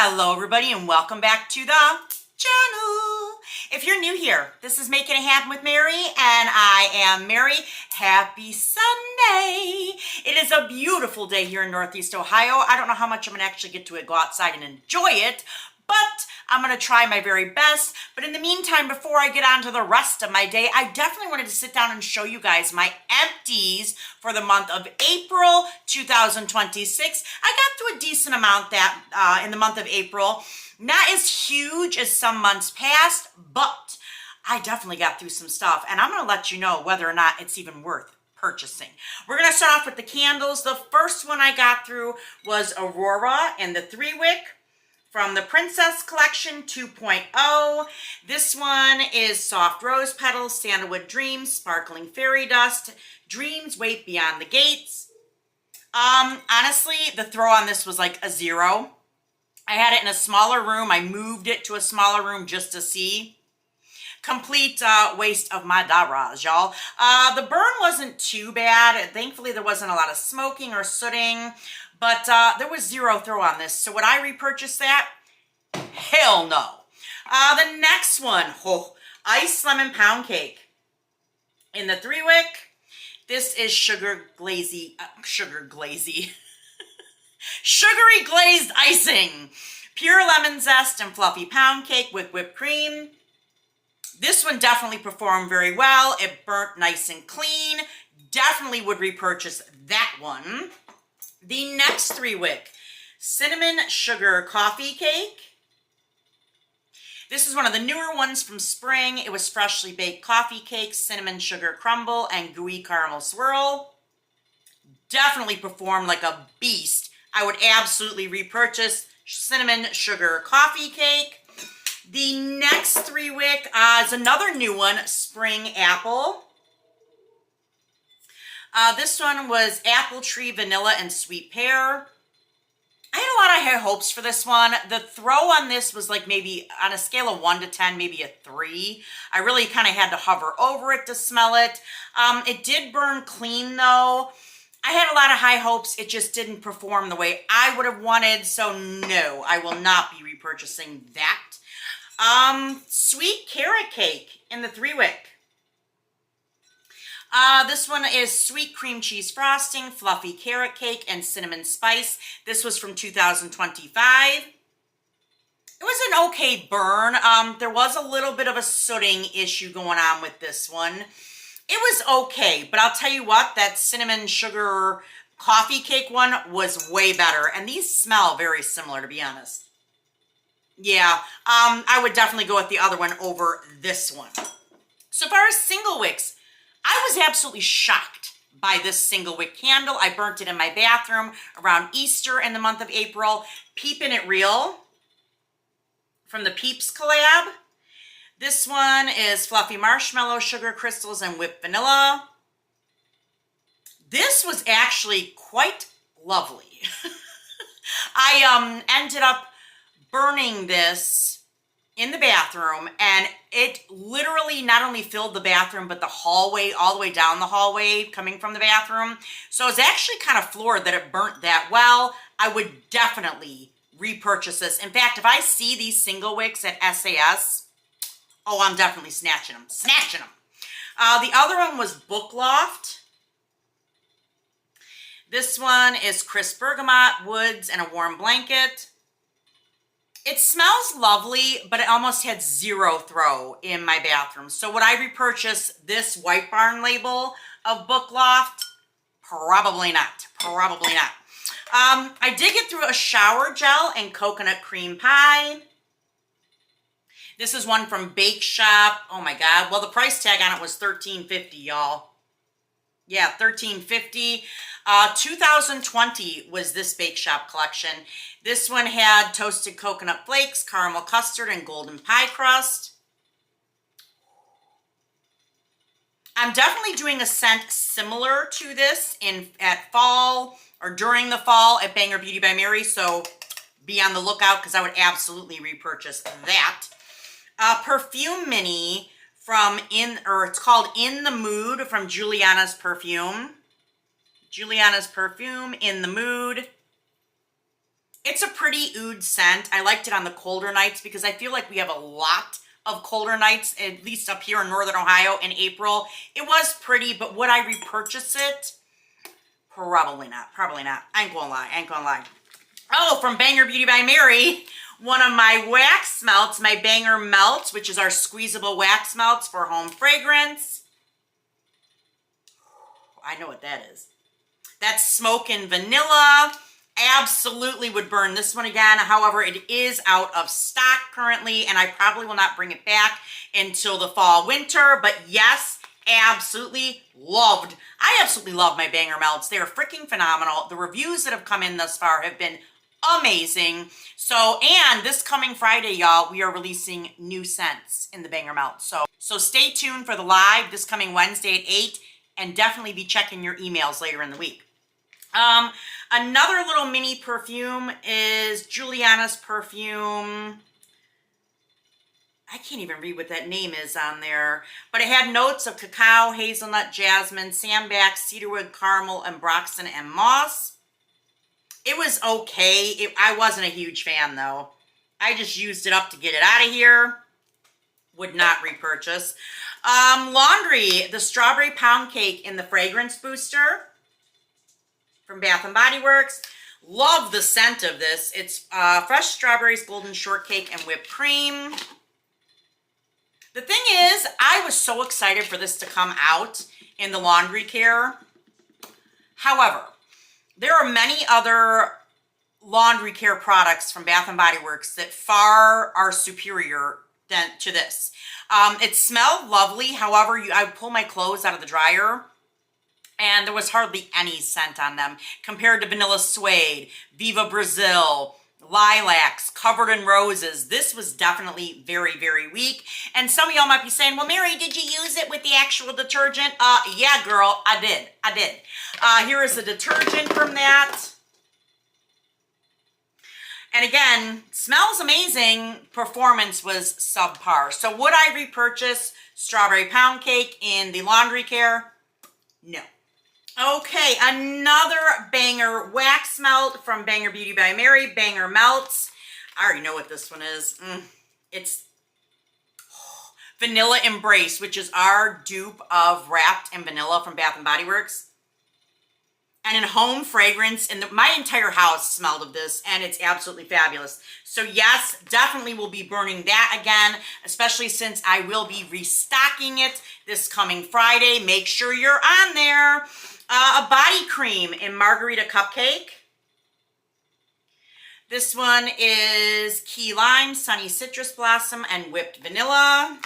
Hello everybody and welcome back to the channel. If you're new here, this is Making It Happen with Mary and I am Mary. Happy Sunday. It is a beautiful day here in Northeast Ohio. I don't know how much I'm going to actually get to go outside and enjoy it, but I'm going to try my very best. But in the meantime, before I get on to the rest of my day, I definitely wanted to sit down and show you guys my empties for the month of April 2026. I got through a decent amount that in the month of April. Not as huge as some months past, but I definitely got through some stuff. And I'm going to let you know whether or not it's even worth purchasing. We're going to start off with the candles. The first one I got through was Aurora and the Three-wick from the Princess Collection 2.0. This one is Soft Rose Petals, Sandalwood Dreams, Sparkling Fairy Dust, Dreams Wait Beyond the Gates. Honestly, the throw on this was like a 0. I had it in a smaller room. I moved it to a smaller room just to see. Complete waste of my daraj, y'all. The burn wasn't too bad. Thankfully, there wasn't a lot of smoking or sooting. But there was 0 throw on this. So would I repurchase that? Hell no. The next one, Ice Lemon Pound Cake. In the Three-wick, this is Sugary glazed icing. Pure lemon zest and fluffy pound cake with whipped cream. This one definitely performed very well. It burnt nice and clean. Definitely would repurchase that one. The next Three-wick, Cinnamon Sugar Coffee Cake. This is one of the newer ones from spring. It was freshly baked coffee cake, cinnamon sugar crumble, and gooey caramel swirl. Definitely performed like a beast. I would absolutely repurchase Cinnamon Sugar Coffee Cake. The next Three-wick is another new one, Spring Apple. This one was Apple Tree, Vanilla, and Sweet Pear. I had a lot of high hopes for this one. The throw on this was like maybe on a scale of 1 to 10, maybe a 3. I really kind of had to hover over it to smell it. It did burn clean though. I had a lot of high hopes. It just didn't perform the way I would have wanted. So no, I will not be repurchasing that. Sweet Carrot Cake in the Three-wick. This one is sweet cream cheese frosting, fluffy carrot cake, and cinnamon spice. This was from 2025. It was an okay burn. There was a little bit of a sooting issue going on with this one. It was okay, but I'll tell you what, that cinnamon sugar coffee cake one was way better. And these smell very similar, to be honest. Yeah, I would definitely go with the other one over this one. So far as Single-wicks, I was absolutely shocked by this Single-wick candle. I burnt it in my bathroom around Easter in the month of April. Peepin' It Real from the Peeps collab. This one is Fluffy Marshmallow, Sugar Crystals, and Whipped Vanilla. This was actually quite lovely. I ended up burning this in the bathroom, and it literally not only filled the bathroom, but the hallway, all the way down the hallway coming from the bathroom. So I was actually kind of floored that it burnt that well. I would definitely repurchase this. In fact, if I see these Single-wicks at SAS, oh, I'm definitely snatching them. The other one was Book Loft. This one is Crisp Bergamot, Woods, and a Warm Blanket. It smells lovely, but it almost had 0 throw in my bathroom. So would I repurchase this White Barn label of Book Loft? Probably not. Probably not. I did get through a shower gel and coconut cream pie. This is one from Bake Shop. Oh my God. Well, the price tag on it was $13.50, y'all. Yeah, $13.50. 2020 was this Bake Shop collection. This one had toasted coconut flakes, caramel custard, and golden pie crust. I'm definitely doing a scent similar to this at fall or during the fall at Banger Beauty by Mary, so be on the lookout because I would absolutely repurchase that. Perfume Mini from it's called In the Mood from Juliana's Perfume. Juliana's Perfume, In the Mood. It's a pretty oud scent. I liked it on the colder nights because I feel like we have a lot of colder nights, at least up here in Northern Ohio in April. It was pretty, but would I repurchase it? Probably not. Probably not. I ain't gonna lie. Oh, from Banger Beauty by Mary, one of my wax melts, my Banger Melts, which is our squeezable wax melts for home fragrance. I know what that is. That's smoke and vanilla. Absolutely would burn this one again. However, it is out of stock currently, and I probably will not bring it back until the fall, winter. But yes, absolutely loved. I absolutely love my Banger Melts. They are freaking phenomenal. The reviews that have come in thus far have been amazing. So, and this coming Friday, y'all, we are releasing new scents in the Banger Melts. So stay tuned for the live this coming Wednesday at 8, and definitely be checking your emails later in the week. Another little mini perfume is Juliana's perfume. I can't even read what that name is on there, but it had notes of cacao, hazelnut, jasmine, sambac, cedarwood, caramel, ambroxan, and moss. It was okay. I wasn't a huge fan though. I just used it up to get it out of here. Would not repurchase. Laundry, the strawberry pound cake in the fragrance booster from Bath & Body Works. Love the scent of this. It's fresh strawberries, golden shortcake, and whipped cream. The thing is, I was so excited for this to come out in the laundry care. However, there are many other laundry care products from Bath & Body Works that far are superior to this. It smelled lovely. However, I would pull my clothes out of the dryer and there was hardly any scent on them compared to Vanilla Suede, Viva Brazil, Lilacs, Covered in Roses. This was definitely very, very weak. And some of y'all might be saying, well, Mary, did you use it with the actual detergent? Yeah, girl, I did. Here is the detergent from that. And again, smells amazing. Performance was subpar. So would I repurchase strawberry pound cake in the laundry care? No. Okay, another banger wax melt from Banger Beauty by Mary, Banger Melts. I already know what this one is. It's Vanilla Embrace, which is our dupe of Wrapped in Vanilla from Bath & Body Works. And in home fragrance, and my entire house smelled of this, and it's absolutely fabulous. So yes, definitely will be burning that again, especially since I will be restocking it this coming Friday. Make sure you're on there. A body cream in Margarita Cupcake. This one is Key Lime, Sunny Citrus Blossom, and Whipped Vanilla.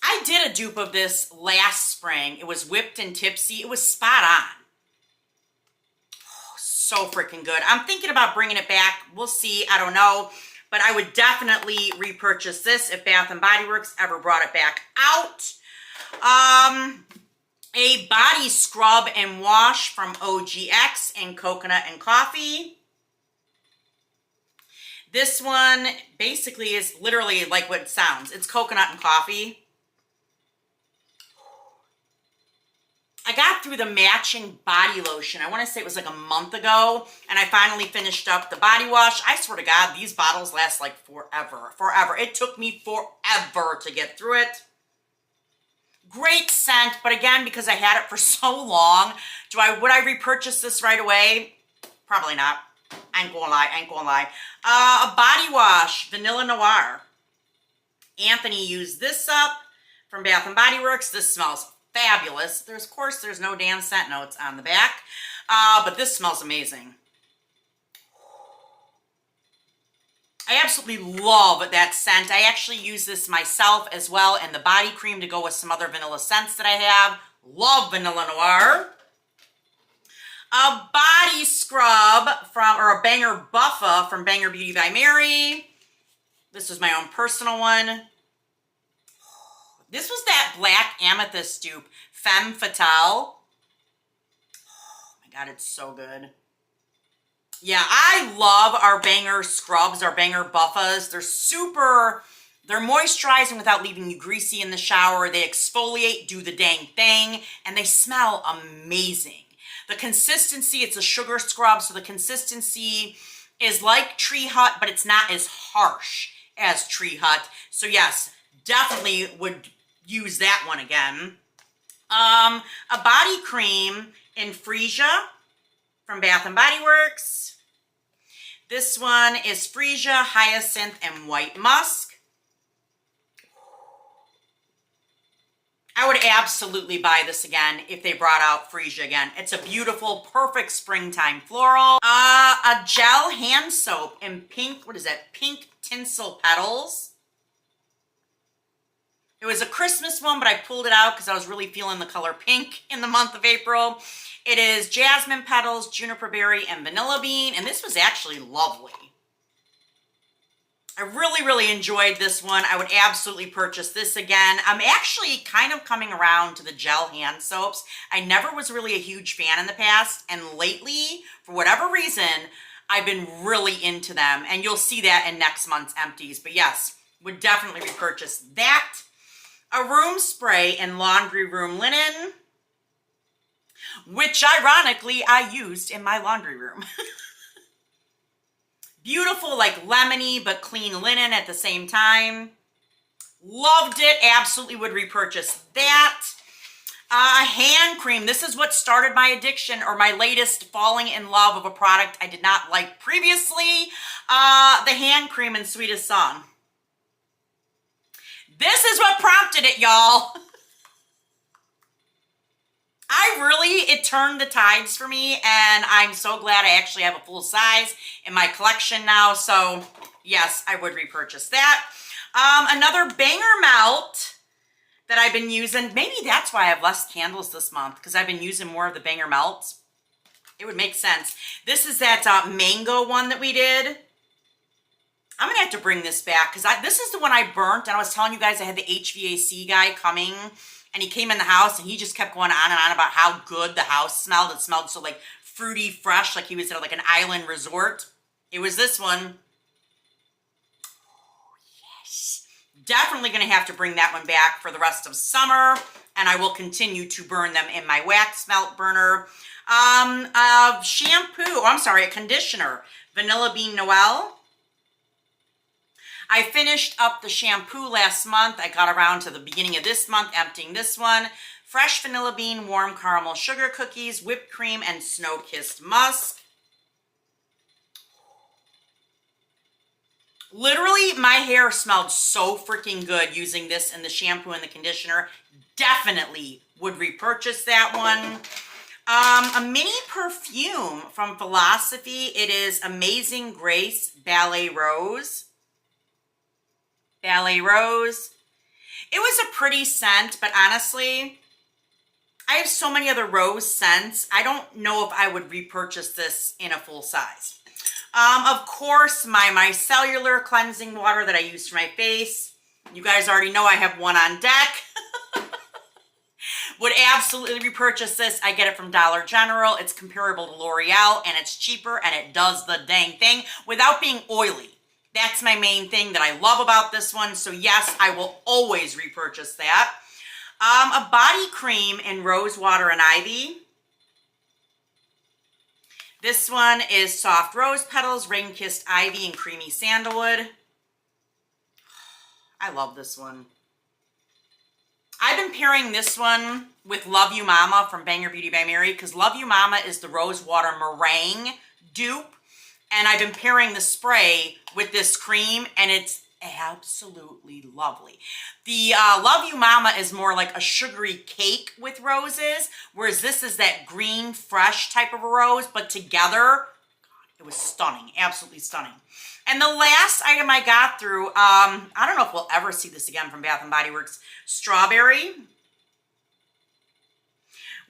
I did a dupe of this last spring. It was Whipped and Tipsy. It was spot on. Oh, so freaking good. I'm thinking about bringing it back. We'll see. I don't know. But I would definitely repurchase this if Bath & Body Works ever brought it back out. A body scrub and wash from OGX in Coconut and Coffee. This one basically is literally like what it sounds. It's coconut and coffee. I got through the matching body lotion. I want to say it was like a month ago, and I finally finished up the body wash. I swear to God, these bottles last like forever. It took me forever to get through it. Great scent, but again, because I had it for so long, would I repurchase this right away? Probably not. I ain't gonna lie. A body wash, Vanilla Noir. Anthony used this up from Bath & Body Works. This smells fabulous. Of course, there's no damn scent notes on the back, but this smells amazing. I absolutely love that scent. I actually use this myself as well, and the body cream to go with some other vanilla scents that I have. Love Vanilla Noir. A body scrub or a Banger Buffa from Banger Beauty by Mary. This was my own personal one. This was that black amethyst dupe, Femme Fatale. Oh my God, it's so good. Yeah, I love our Banger scrubs, our Banger Buffas. They're moisturizing without leaving you greasy in the shower. They exfoliate, do the dang thing, and they smell amazing. The consistency, it's a sugar scrub, so the consistency is like Tree Hut, but it's not as harsh as Tree Hut. So yes, definitely would use that one again. A body cream in Freesia from Bath and Body Works. This one is Freesia, Hyacinth, and White Musk. I would absolutely buy this again if they brought out Freesia again. It's a beautiful, perfect springtime floral. A gel hand soap in pink, what is that? Pink Tinsel Petals. It was a Christmas one, but I pulled it out because I was really feeling the color pink in the month of April. It is jasmine petals, juniper berry, and vanilla bean, and this was actually lovely. I really, really enjoyed this one. I would absolutely purchase this again. I'm actually kind of coming around to the gel hand soaps. I never was really a huge fan in the past, and lately, for whatever reason, I've been really into them, and you'll see that in next month's Empties. But yes, would definitely repurchase that. A room spray in laundry room linen, which ironically I used in my laundry room. Beautiful, like lemony, but clean linen at the same time. Loved it, absolutely would repurchase that. Hand cream, this is what started my addiction, or my latest falling in love of a product I did not like previously. The hand cream in Sweetest Song. This is what prompted it, y'all. It turned the tides for me, and I'm so glad I actually have a full size in my collection now. So yes, I would repurchase that. Another banger melt that I've been using. Maybe that's why I have less candles this month, because I've been using more of the banger melts. It would make sense. This is that mango one that we did. I'm gonna have to bring this back, because this is the one I burnt, and I was telling you guys I had the HVAC guy coming, and he came in the house and he just kept going on and on about how good the house smelled. It smelled so like fruity fresh, like he was at like an island resort. It was this one. Oh, yes. Definitely gonna have to bring that one back for the rest of summer, and I will continue to burn them in my wax melt burner. A conditioner, Vanilla Bean Noel. I finished up the shampoo last month. I got around to the beginning of this month emptying this one. Fresh Vanilla Bean Warm Caramel Sugar Cookies, Whipped Cream, and Snow Kissed Musk. Literally, my hair smelled so freaking good using this in the shampoo and the conditioner. Definitely would repurchase that one. A mini perfume from Philosophy. It is Amazing Grace Ballet Rose. Ballet Rose. It was a pretty scent, but honestly, I have so many other rose scents. I don't know if I would repurchase this in a full size. Of course, my micellar cleansing water that I use for my face. You guys already know I have one on deck. Would absolutely repurchase this. I get it from Dollar General. It's comparable to L'Oreal, and it's cheaper, and it does the dang thing without being oily. That's my main thing that I love about this one. So yes, I will always repurchase that. A body cream in Rose Water and Ivy. This one is Soft Rose Petals, Rain Kissed Ivy, and Creamy Sandalwood. I love this one. I've been pairing this one with Love You Mama from Banger Beauty by Mary, because Love You Mama is the Rose Water Meringue dupe. And I've been pairing the spray with this cream, and it's absolutely lovely. The Love You Mama is more like a sugary cake with roses, whereas this is that green, fresh type of a rose, but together, God, it was stunning, absolutely stunning. And the last item I got through, I don't know if we'll ever see this again from Bath and Body Works, Strawberry.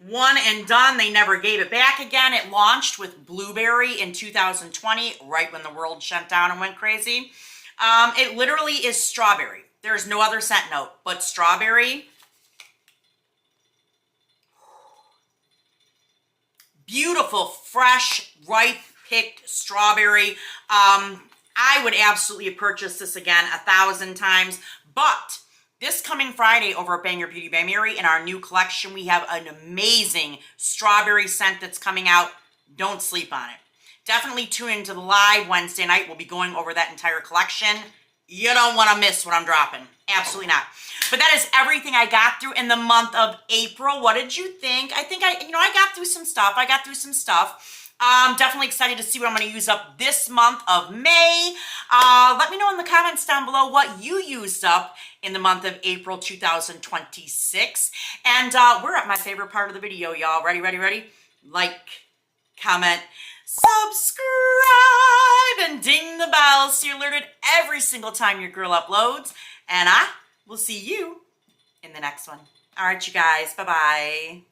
One and done. They never gave it back again. It launched with Blueberry in 2020, right when the world shut down and went crazy. It literally is strawberry. There's no other scent note but strawberry. Beautiful, fresh, ripe, picked strawberry. I would absolutely purchase this again 1,000 times, but This coming Friday over at Bang Your Beauty by Mary in our new collection, we have an amazing strawberry scent that's coming out. Don't sleep on it. Definitely tune into the live Wednesday night. We'll be going over that entire collection. You don't want to miss what I'm dropping. Absolutely not. But that is everything I got through in the month of April. What did you think? I think I got through some stuff. Definitely excited to see what I'm going to use up this month of May. Let me know in the comments down below what you used up in the month of April 2026. And we're at my favorite part of the video, y'all. Ready? Like, comment, subscribe, and ding the bell so you're alerted every single time your girl uploads. And I will see you in the next one. All right, you guys. Bye-bye.